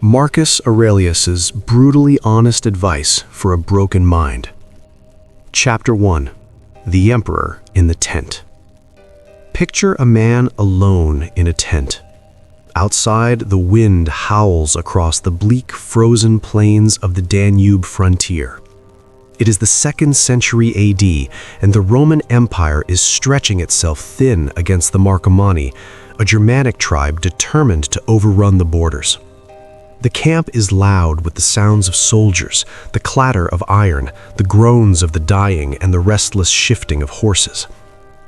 Marcus Aurelius's Brutally Honest Advice for a Broken Mind. Chapter 1. The Emperor in the Tent. Picture a man alone in a tent. Outside, the wind howls across the bleak, frozen plains of the Danube frontier. It is the 2nd century AD, and the Roman Empire is stretching itself thin against the Marcomanni, a Germanic tribe determined to overrun the borders. The camp is loud with the sounds of soldiers, the clatter of iron, the groans of the dying, and the restless shifting of horses.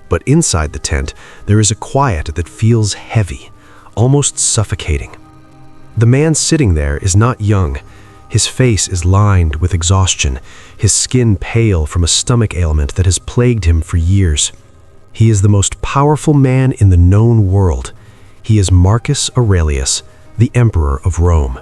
But inside the tent, there is a quiet that feels heavy, almost suffocating. The man sitting there is not young. His face is lined with exhaustion, his skin pale from a stomach ailment that has plagued him for years. He is the most powerful man in the known world. He is Marcus Aurelius, the Emperor of Rome.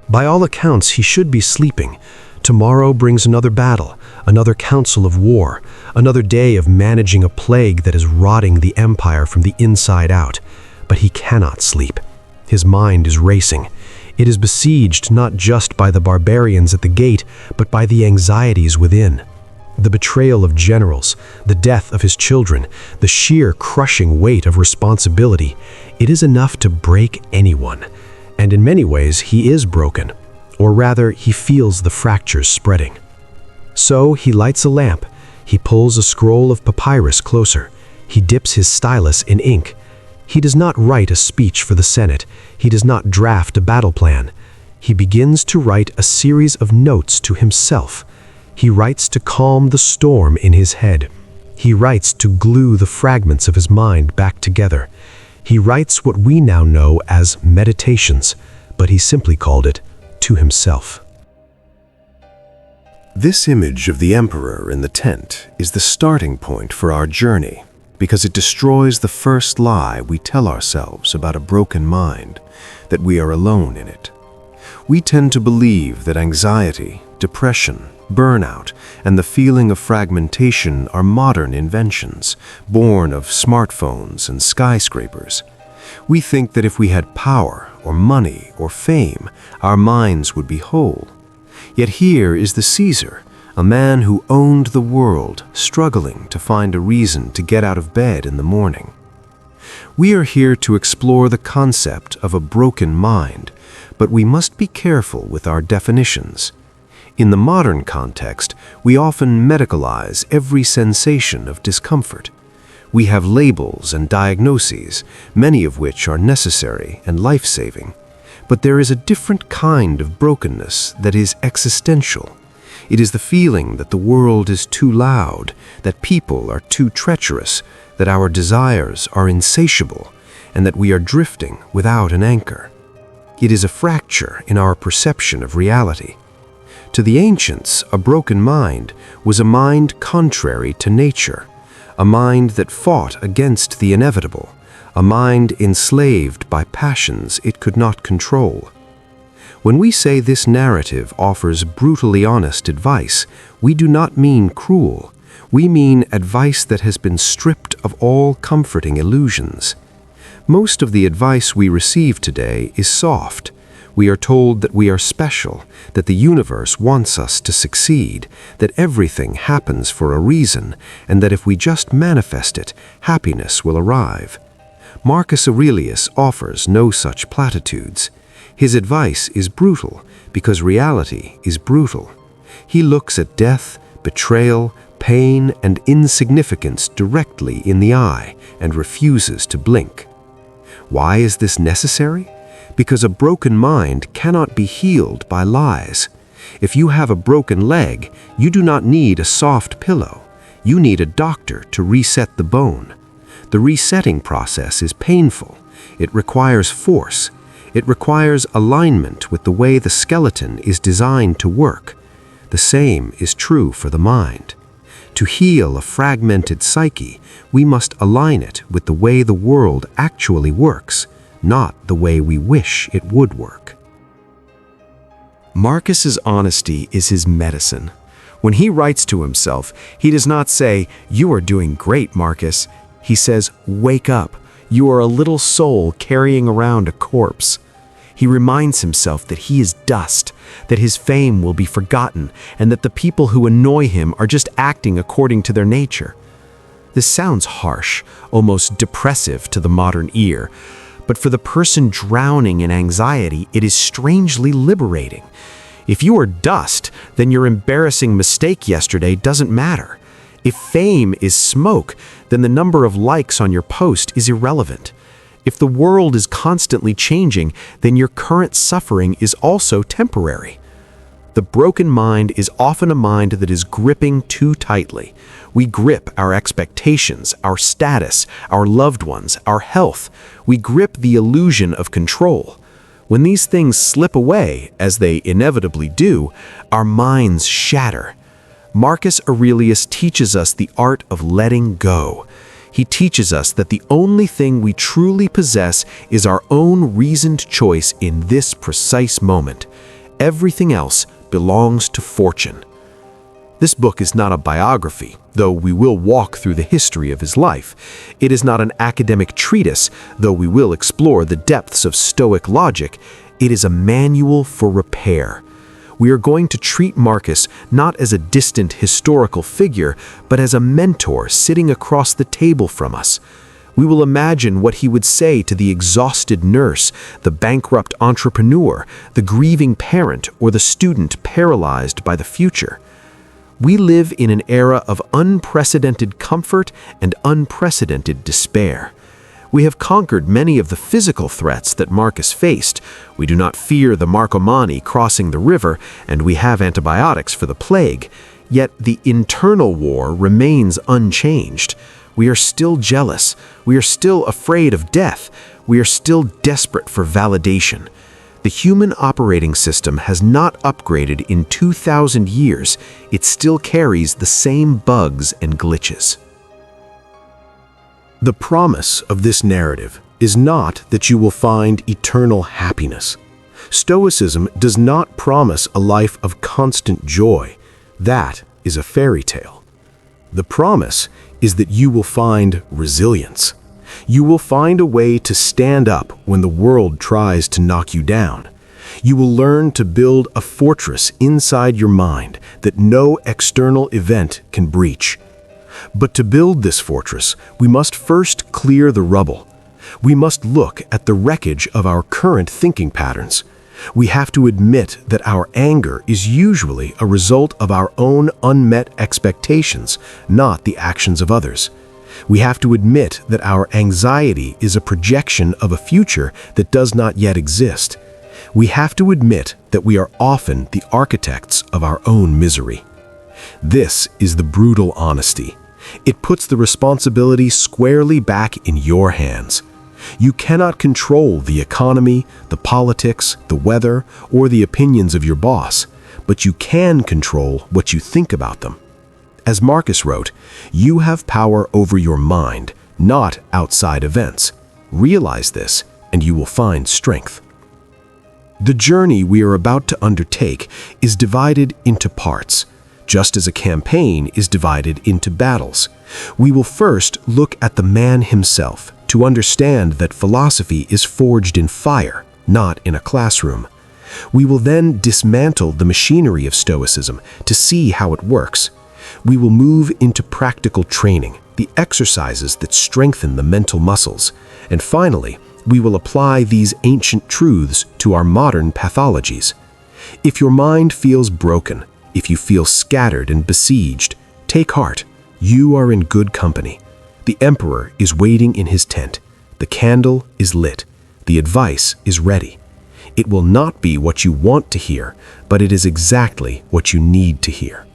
By all accounts, he should be sleeping. Tomorrow brings another battle, another council of war, another day of managing a plague that is rotting the empire from the inside out. But he cannot sleep. His mind is racing. It is besieged not just by the barbarians at the gate, but by the anxieties within. The betrayal of generals, the death of his children, the sheer crushing weight of responsibility, it is enough to break anyone. And in many ways, he is broken, or rather, he feels the fractures spreading. So he lights a lamp, he pulls a scroll of papyrus closer, he dips his stylus in ink. He does not write a speech for the Senate, he does not draft a battle plan. He begins to write a series of notes to himself. He writes to calm the storm in his head. He writes to glue the fragments of his mind back together. He writes what we now know as meditations, but he simply called it to himself. This image of the emperor in the tent is the starting point for our journey, because it destroys the first lie we tell ourselves about a broken mind, that we are alone in it. We tend to believe that anxiety, depression, burnout, and the feeling of fragmentation are modern inventions, born of smartphones and skyscrapers. We think that if we had power, or money, or fame, our minds would be whole. Yet here is the Caesar, a man who owned the world, struggling to find a reason to get out of bed in the morning. We are here to explore the concept of a broken mind, but we must be careful with our definitions. In the modern context, we often medicalize every sensation of discomfort. We have labels and diagnoses, many of which are necessary and life-saving. But there is a different kind of brokenness that is existential. It is the feeling that the world is too loud, that people are too treacherous, that our desires are insatiable, and that we are drifting without an anchor. It is a fracture in our perception of reality. To the ancients, a broken mind was a mind contrary to nature, a mind that fought against the inevitable, a mind enslaved by passions it could not control. When we say this narrative offers brutally honest advice, we do not mean cruel. We mean advice that has been stripped of all comforting illusions. Most of the advice we receive today is soft. We are told that we are special, that the universe wants us to succeed, that everything happens for a reason, and that if we just manifest it, happiness will arrive. Marcus Aurelius offers no such platitudes. His advice is brutal because reality is brutal. He looks at death, betrayal, pain, and insignificance directly in the eye and refuses to blink. Why is this necessary? Because a broken mind cannot be healed by lies. If you have a broken leg, you do not need a soft pillow. You need a doctor to reset the bone. The resetting process is painful. It requires force. It requires alignment with the way the skeleton is designed to work. The same is true for the mind. To heal a fragmented psyche, we must align it with the way the world actually works, not the way we wish it would work. Marcus's honesty is his medicine. When he writes to himself, he does not say, "You are doing great, Marcus." He says, "Wake up. You are a little soul carrying around a corpse." He reminds himself that he is dust, that his fame will be forgotten, and that the people who annoy him are just acting according to their nature. This sounds harsh, almost depressive to the modern ear, but for the person drowning in anxiety, it is strangely liberating. If you are dust, then your embarrassing mistake yesterday doesn't matter. If fame is smoke, then the number of likes on your post is irrelevant. If the world is constantly changing, then your current suffering is also temporary. The broken mind is often a mind that is gripping too tightly. We grip our expectations, our status, our loved ones, our health. We grip the illusion of control. When these things slip away, as they inevitably do, our minds shatter. Marcus Aurelius teaches us the art of letting go. He teaches us that the only thing we truly possess is our own reasoned choice in this precise moment. Everything else belongs to fortune. This book is not a biography, though we will walk through the history of his life. It is not an academic treatise, though we will explore the depths of Stoic logic. It is a manual for repair. We are going to treat Marcus not as a distant historical figure, but as a mentor sitting across the table from us. We will imagine what he would say to the exhausted nurse, the bankrupt entrepreneur, the grieving parent, or the student paralyzed by the future. We live in an era of unprecedented comfort and unprecedented despair. We have conquered many of the physical threats that Marcus faced. We do not fear the Marcomanni crossing the river, and we have antibiotics for the plague. Yet the internal war remains unchanged. We are still jealous. We are still afraid of death. We are still desperate for validation. The human operating system has not upgraded in 2,000 years. It still carries the same bugs and glitches. The promise of this narrative is not that you will find eternal happiness. Stoicism does not promise a life of constant joy. That is a fairy tale. The promise is that you will find resilience. You will find a way to stand up when the world tries to knock you down. You will learn to build a fortress inside your mind that no external event can breach. But to build this fortress, we must first clear the rubble. We must look at the wreckage of our current thinking patterns. We have to admit that our anger is usually a result of our own unmet expectations, not the actions of others. We have to admit that our anxiety is a projection of a future that does not yet exist. We have to admit that we are often the architects of our own misery. This is the brutal honesty. It puts the responsibility squarely back in your hands. You cannot control the economy, the politics, the weather, or the opinions of your boss, but you can control what you think about them. As Marcus wrote, you have power over your mind, not outside events. Realize this, and you will find strength. The journey we are about to undertake is divided into parts, just as a campaign is divided into battles. We will first look at the man himself to understand that philosophy is forged in fire, not in a classroom. We will then dismantle the machinery of Stoicism to see how it works. We will move into practical training, the exercises that strengthen the mental muscles. And finally, we will apply these ancient truths to our modern pathologies. If your mind feels broken, if you feel scattered and besieged, take heart. You are in good company. The emperor is waiting in his tent. The candle is lit. The advice is ready. It will not be what you want to hear, but it is exactly what you need to hear.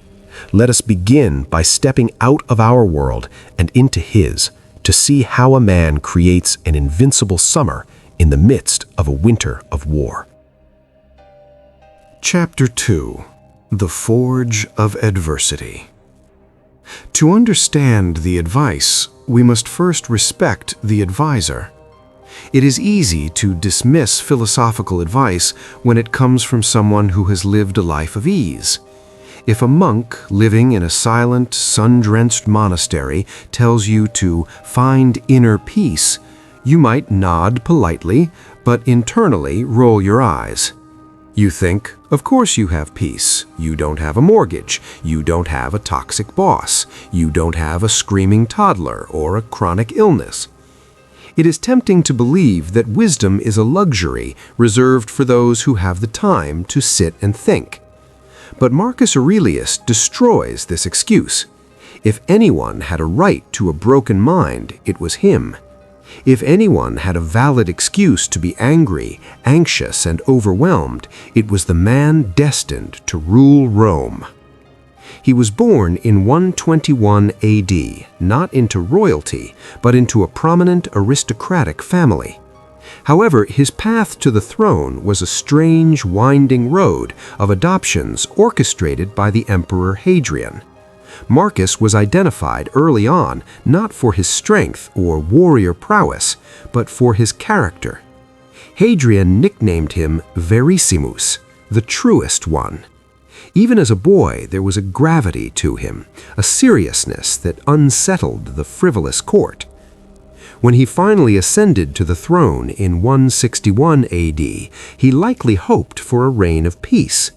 Let us begin by stepping out of our world and into his, to see how a man creates an invincible summer in the midst of a winter of war. Chapter 2. The Forge of Adversity. To understand the advice, we must first respect the advisor. It is easy to dismiss philosophical advice when it comes from someone who has lived a life of ease. If a monk living in a silent, sun-drenched monastery tells you to find inner peace, You might nod politely, but internally roll your eyes. You think, of course you have peace. You don't have a mortgage. You don't have a toxic boss. You don't have a screaming toddler or a chronic illness. It is tempting to believe that wisdom is a luxury reserved for those who have the time to sit and think. But Marcus Aurelius destroys this excuse. If anyone had a right to a broken mind, it was him. If anyone had a valid excuse to be angry, anxious, and overwhelmed, it was the man destined to rule Rome. He was born in 121 AD, not into royalty, but into a prominent aristocratic family. However, his path to the throne was a strange, winding road of adoptions orchestrated by the Emperor Hadrian. Marcus was identified early on not for his strength or warrior prowess, but for his character. Hadrian nicknamed him Verissimus, the truest one. Even as a boy, there was a gravity to him, a seriousness that unsettled the frivolous court. When he finally ascended to the throne in 161 AD, he likely hoped for a reign of peace.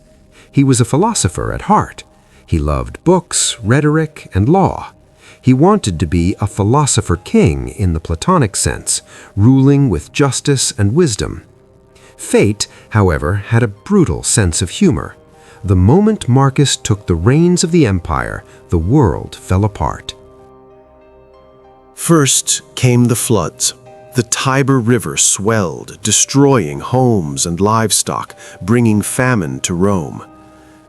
He was a philosopher at heart. He loved books, rhetoric, and law. He wanted to be a philosopher king in the Platonic sense, ruling with justice and wisdom. Fate, however, had a brutal sense of humor. The moment Marcus took the reins of the empire, the world fell apart. First came the floods. The Tiber River swelled, destroying homes and livestock, bringing famine to Rome.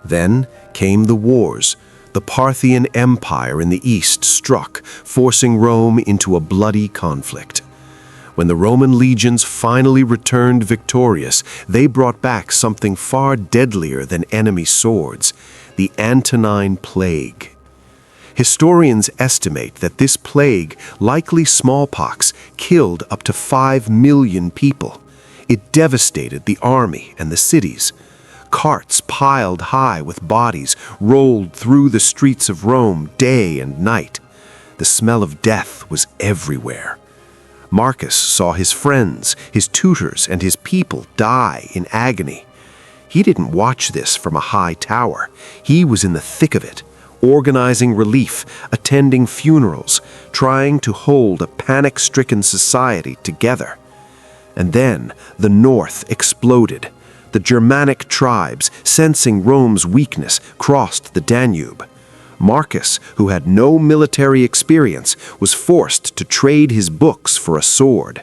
Then came the wars. The Parthian Empire in the east struck, forcing Rome into a bloody conflict. When the Roman legions finally returned victorious, they brought back something far deadlier than enemy swords, the Antonine Plague. Historians estimate that this plague, likely smallpox, killed up to 5 million people. It devastated the army and the cities. Carts piled high with bodies rolled through the streets of Rome day and night. The smell of death was everywhere. Marcus saw his friends, his tutors, and his people die in agony. He didn't watch this from a high tower. He was in the thick of it, organizing relief, attending funerals, trying to hold a panic-stricken society together. And then the north exploded. The Germanic tribes, sensing Rome's weakness, crossed the Danube. Marcus, who had no military experience, was forced to trade his books for a sword.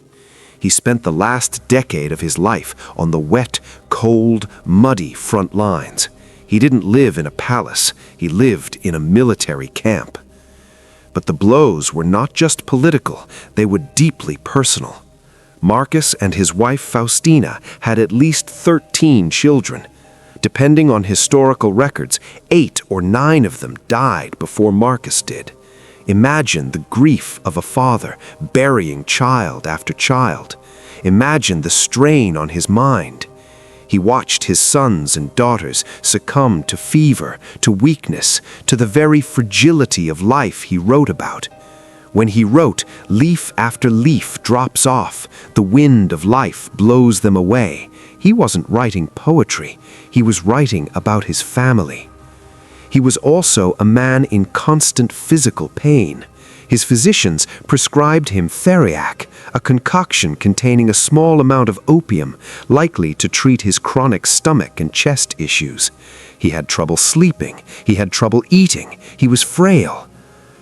He spent the last decade of his life on the wet, cold, muddy front lines. He didn't live in a palace. He lived in a military camp. But the blows were not just political, they were deeply personal. Marcus and his wife Faustina had at least 13 children. Depending on historical records, 8 or 9 of them died before Marcus did. Imagine the grief of a father burying child after child. Imagine the strain on his mind. He watched his sons and daughters succumb to fever, to weakness, to the very fragility of life he wrote about. When he wrote, leaf after leaf drops off, the wind of life blows them away, he wasn't writing poetry, he was writing about his family. He was also a man in constant physical pain. His physicians prescribed him theriac, a concoction containing a small amount of opium, likely to treat his chronic stomach and chest issues. He had trouble sleeping, he had trouble eating, he was frail.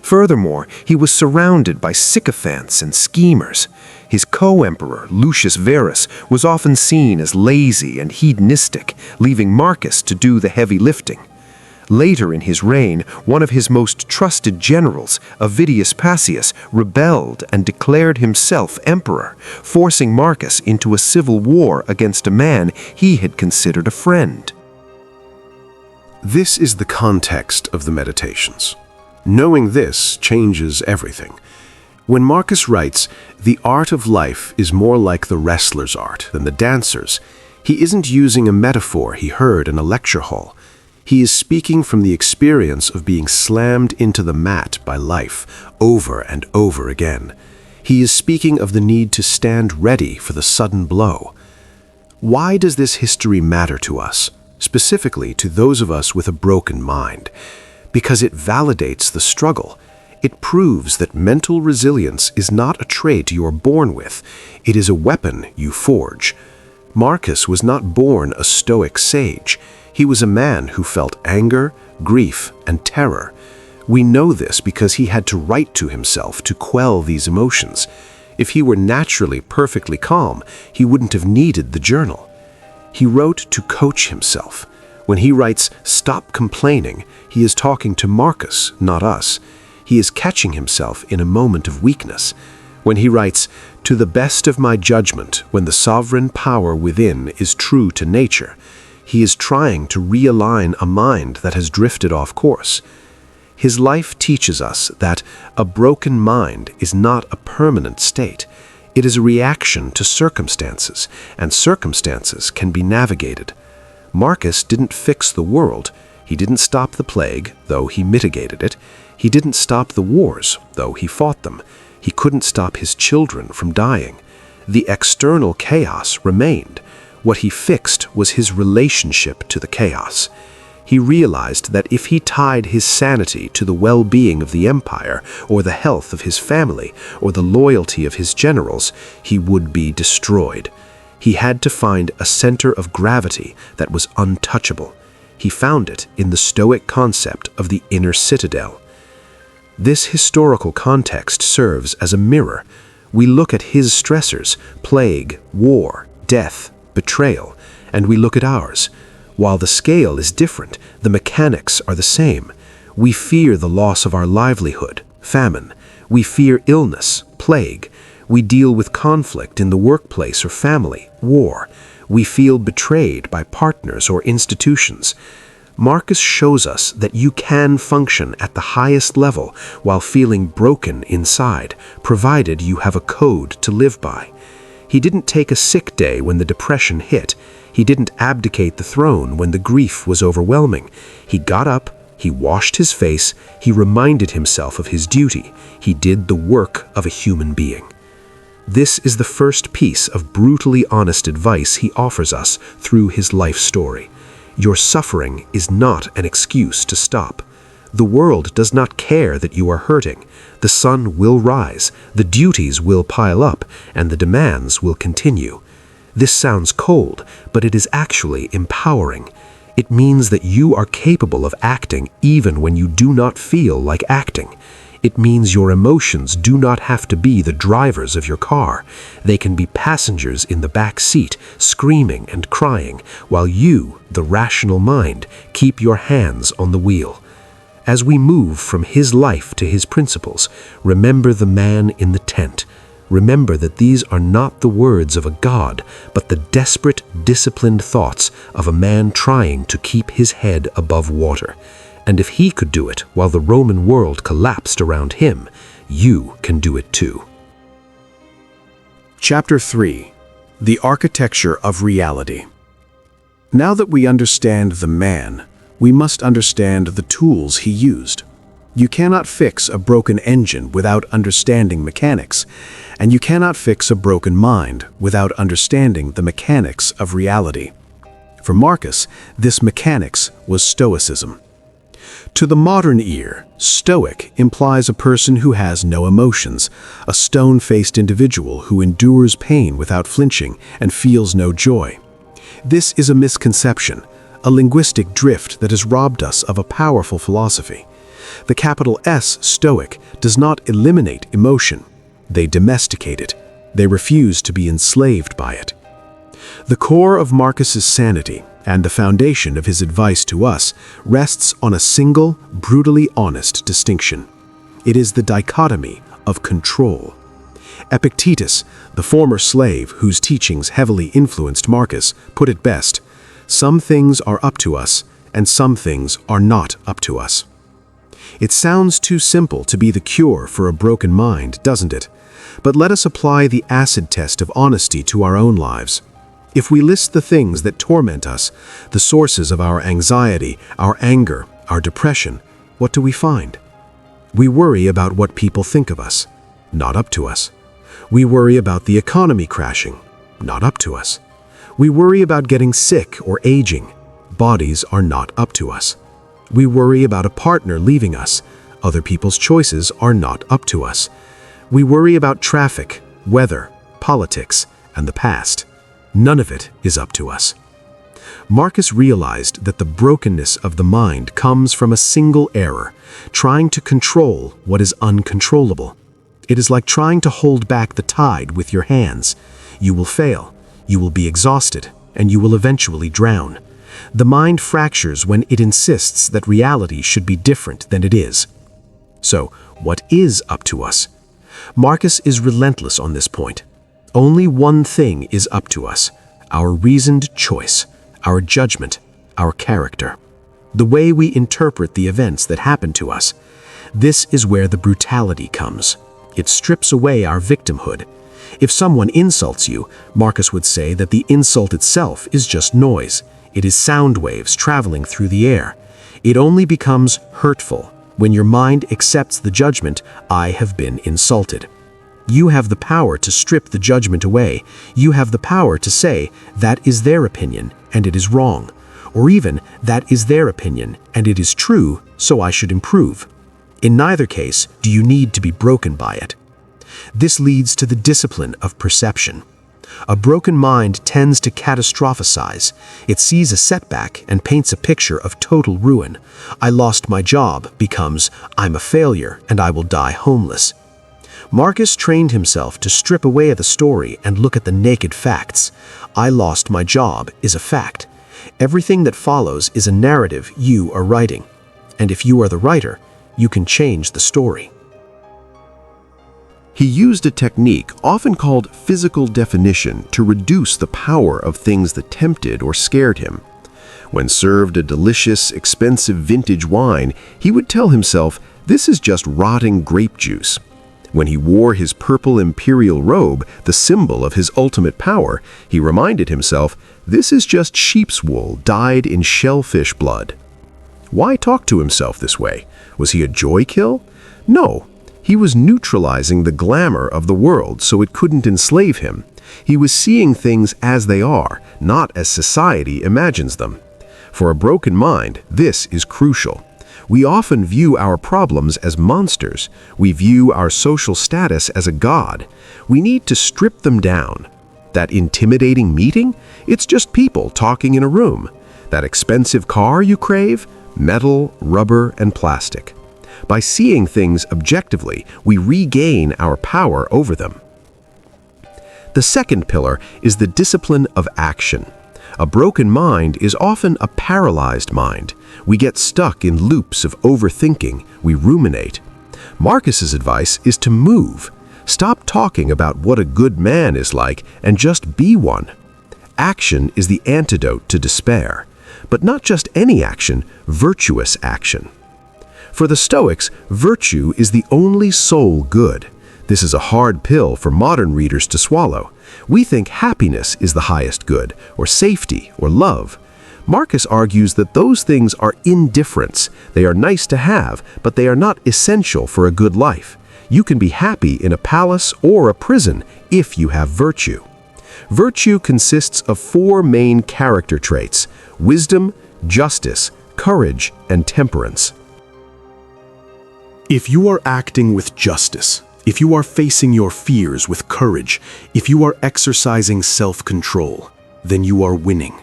Furthermore, he was surrounded by sycophants and schemers. His co-emperor, Lucius Verus, was often seen as lazy and hedonistic, leaving Marcus to do the heavy lifting. Later in his reign, one of his most trusted generals, Avidius Passius, rebelled and declared himself emperor, forcing Marcus into a civil war against a man he had considered a friend. This is the context of the Meditations. Knowing this changes everything. When Marcus writes, "The art of life is more like the wrestler's art than the dancer's," he isn't using a metaphor he heard in a lecture hall. He is speaking from the experience of being slammed into the mat by life over and over again. He is speaking of the need to stand ready for the sudden blow. Why does this history matter to us, specifically to those of us with a broken mind? Because it validates the struggle. It proves that mental resilience is not a trait you are born with. It is a weapon you forge. Marcus was not born a Stoic sage. He was a man who felt anger, grief, and terror. We know this because he had to write to himself to quell these emotions. If he were naturally perfectly calm, he wouldn't have needed the journal. He wrote to coach himself. When he writes, "Stop complaining," he is talking to Marcus, not us. He is catching himself in a moment of weakness. When he writes, "To the best of my judgment, when the sovereign power within is true to nature," he is trying to realign a mind that has drifted off course. His life teaches us that a broken mind is not a permanent state. It is a reaction to circumstances, and circumstances can be navigated. Marcus didn't fix the world. He didn't stop the plague, though he mitigated it. He didn't stop the wars, though he fought them. He couldn't stop his children from dying. The external chaos remained. What he fixed was his relationship to the chaos. He realized that if he tied his sanity to the well-being of the empire, or the health of his family, or the loyalty of his generals, he would be destroyed. He had to find a center of gravity that was untouchable. He found it in the Stoic concept of the inner citadel. This historical context serves as a mirror. We look at his stressors, plague, war, death, betrayal, and we look at ours. While the scale is different, the mechanics are the same. We fear the loss of our livelihood, famine. We fear illness, plague. We deal with conflict in the workplace or family, war. We feel betrayed by partners or institutions. Marcus shows us that you can function at the highest level while feeling broken inside, provided you have a code to live by. He didn't take a sick day when the depression hit. He didn't abdicate the throne when the grief was overwhelming. He got up, he washed his face, he reminded himself of his duty. He did the work of a human being. This is the first piece of brutally honest advice he offers us through his life story. Your suffering is not an excuse to stop. The world does not care that you are hurting. The sun will rise, the duties will pile up, and the demands will continue. This sounds cold, but it is actually empowering. It means that you are capable of acting even when you do not feel like acting. It means your emotions do not have to be the drivers of your car. They can be passengers in the back seat, screaming and crying, while you, the rational mind, keep your hands on the wheel. As we move from his life to his principles, remember the man in the tent. Remember that these are not the words of a god, but the desperate, disciplined thoughts of a man trying to keep his head above water. And if he could do it while the Roman world collapsed around him, you can do it too. Chapter 3. The Architecture of Reality. Now that we understand the man, we must understand the tools he used. You cannot fix a broken engine without understanding mechanics, and you cannot fix a broken mind without understanding the mechanics of reality. For Marcus, this mechanics was Stoicism. To the modern ear, Stoic implies a person who has no emotions, a stone-faced individual who endures pain without flinching and feels no joy. This is a misconception, a linguistic drift that has robbed us of a powerful philosophy. The capital S Stoic does not eliminate emotion. They domesticate it. They refuse to be enslaved by it. The core of Marcus's sanity and the foundation of his advice to us rests on a single, brutally honest distinction. It is the dichotomy of control. Epictetus, the former slave whose teachings heavily influenced Marcus, put it best: some things are up to us, and some things are not up to us. It sounds too simple to be the cure for a broken mind, doesn't it? But let us apply the acid test of honesty to our own lives. If we list the things that torment us, the sources of our anxiety, our anger, our depression, what do we find? We worry about what people think of us. Not up to us. We worry about the economy crashing. Not up to us. We worry about getting sick or aging. Bodies are not up to us. We worry about a partner leaving us. Other people's choices are not up to us. We worry about traffic, weather, politics, and the past. None of it is up to us. Marcus realized that the brokenness of the mind comes from a single error, trying to control what is uncontrollable. It is like trying to hold back the tide with your hands. You will fail, you will be exhausted, and you will eventually drown. The mind fractures when it insists that reality should be different than it is. So, what is up to us? Marcus is relentless on this point. Only one thing is up to us: our reasoned choice, our judgment, our character, the way we interpret the events that happen to us. This is where the brutality comes. It strips away our victimhood. If someone insults you, Marcus would say that the insult itself is just noise. It is sound waves traveling through the air. It only becomes hurtful when your mind accepts the judgment, "I have been insulted." You have the power to strip the judgment away. You have the power to say, that is their opinion, and it is wrong. Or even, that is their opinion, and it is true, so I should improve. In neither case do you need to be broken by it. This leads to the discipline of perception. A broken mind tends to catastrophize. It sees a setback and paints a picture of total ruin. "I lost my job" becomes, "I'm a failure and I will die homeless." Marcus trained himself to strip away the story and look at the naked facts. "I lost my job" is a fact. Everything that follows is a narrative you are writing. And if you are the writer, you can change the story. He used a technique often called physical definition to reduce the power of things that tempted or scared him. When served a delicious, expensive vintage wine, he would tell himself, "This is just rotting grape juice." When he wore his purple imperial robe, the symbol of his ultimate power, he reminded himself, "This is just sheep's wool dyed in shellfish blood." Why talk to himself this way? Was he a joy kill? No. He was neutralizing the glamour of the world so it couldn't enslave him. He was seeing things as they are, not as society imagines them. For a broken mind, this is crucial. We often view our problems as monsters. We view our social status as a god. We need to strip them down. That intimidating meeting? It's just people talking in a room. That expensive car you crave? Metal, rubber, and plastic. By seeing things objectively, we regain our power over them. The second pillar is the discipline of action. A broken mind is often a paralyzed mind. We get stuck in loops of overthinking. We ruminate. Marcus's advice is to move. Stop talking about what a good man is like and just be one. Action is the antidote to despair. But not just any action, virtuous action. For the Stoics, virtue is the only sole good. This is a hard pill for modern readers to swallow. We think happiness is the highest good, or safety, or love. Marcus argues that those things are indifferents. They are nice to have, but they are not essential for a good life. You can be happy in a palace or a prison if you have virtue. Virtue consists of 4 main character traits: wisdom, justice, courage, and temperance. If you are acting with justice, if you are facing your fears with courage, if you are exercising self-control, then you are winning.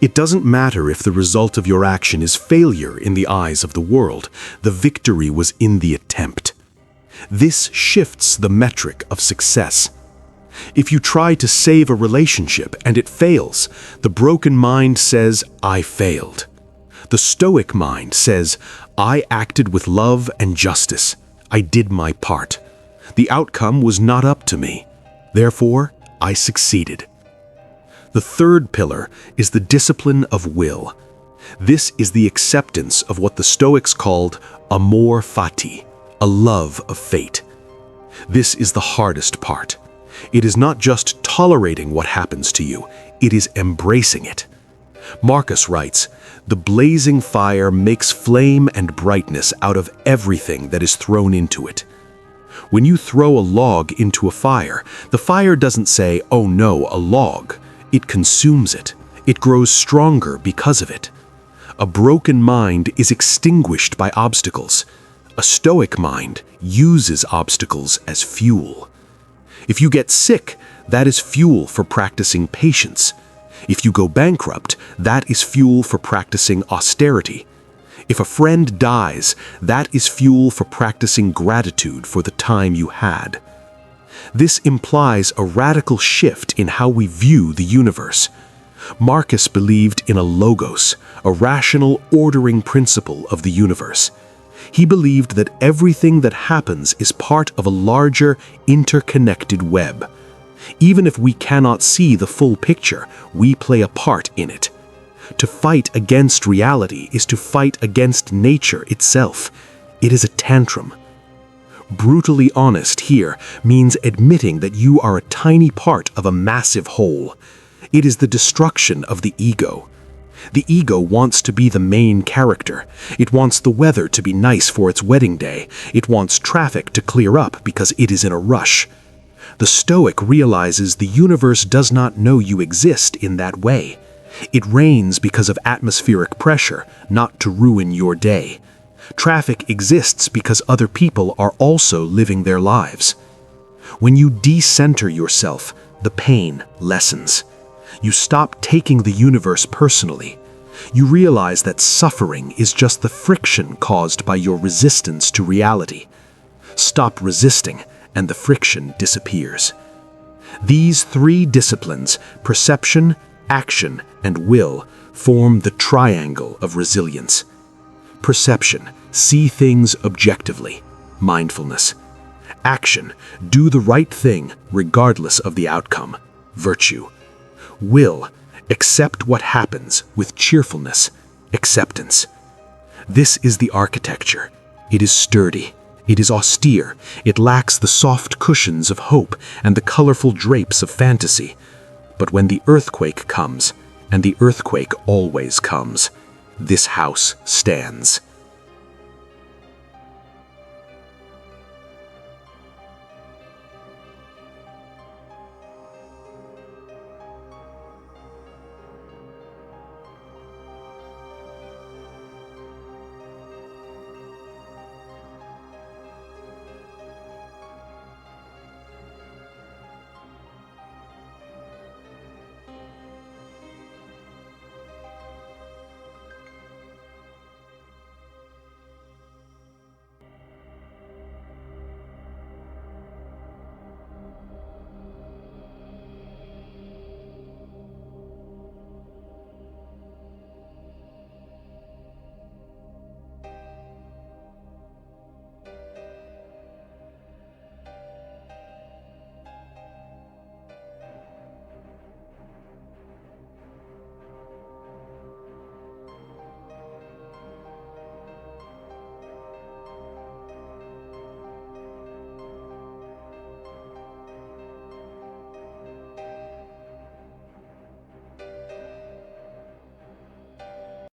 It doesn't matter if the result of your action is failure in the eyes of the world. The victory was in the attempt. This shifts the metric of success. If you try to save a relationship and it fails, the broken mind says, "I failed." The Stoic mind says, "I acted with love and justice. I did my part. The outcome was not up to me. Therefore, I succeeded." The third pillar is the discipline of will. This is the acceptance of what the Stoics called Amor Fati, a love of fate. This is the hardest part. It is not just tolerating what happens to you, it is embracing it. Marcus writes, "The blazing fire makes flame and brightness out of everything that is thrown into it." When you throw a log into a fire, the fire doesn't say, "Oh no, a log." It consumes it. It grows stronger because of it. A broken mind is extinguished by obstacles. A Stoic mind uses obstacles as fuel. If you get sick, that is fuel for practicing patience. If you go bankrupt, that is fuel for practicing austerity. If a friend dies, that is fuel for practicing gratitude for the time you had. This implies a radical shift in how we view the universe. Marcus believed in a logos, a rational ordering principle of the universe. He believed that everything that happens is part of a larger, interconnected web. Even if we cannot see the full picture, we play a part in it. To fight against reality is to fight against nature itself. It is a tantrum. Brutally honest here means admitting that you are a tiny part of a massive whole. It is the destruction of the ego. The ego wants to be the main character. It wants the weather to be nice for its wedding day. It wants traffic to clear up because it is in a rush. The Stoic realizes the universe does not know you exist in that way. It rains because of atmospheric pressure, not to ruin your day. Traffic exists because other people are also living their lives. When you decenter yourself, the pain lessens. You stop taking the universe personally. You realize that suffering is just the friction caused by your resistance to reality. Stop resisting, and the friction disappears. These three disciplines, perception, action, and will, form the triangle of resilience. Perception, see things objectively, mindfulness. Action, do the right thing regardless of the outcome, virtue. Will, accept what happens with cheerfulness, acceptance. This is the architecture. It is sturdy. It is austere. It lacks the soft cushions of hope and the colorful drapes of fantasy. But when the earthquake comes, and the earthquake always comes, this house stands.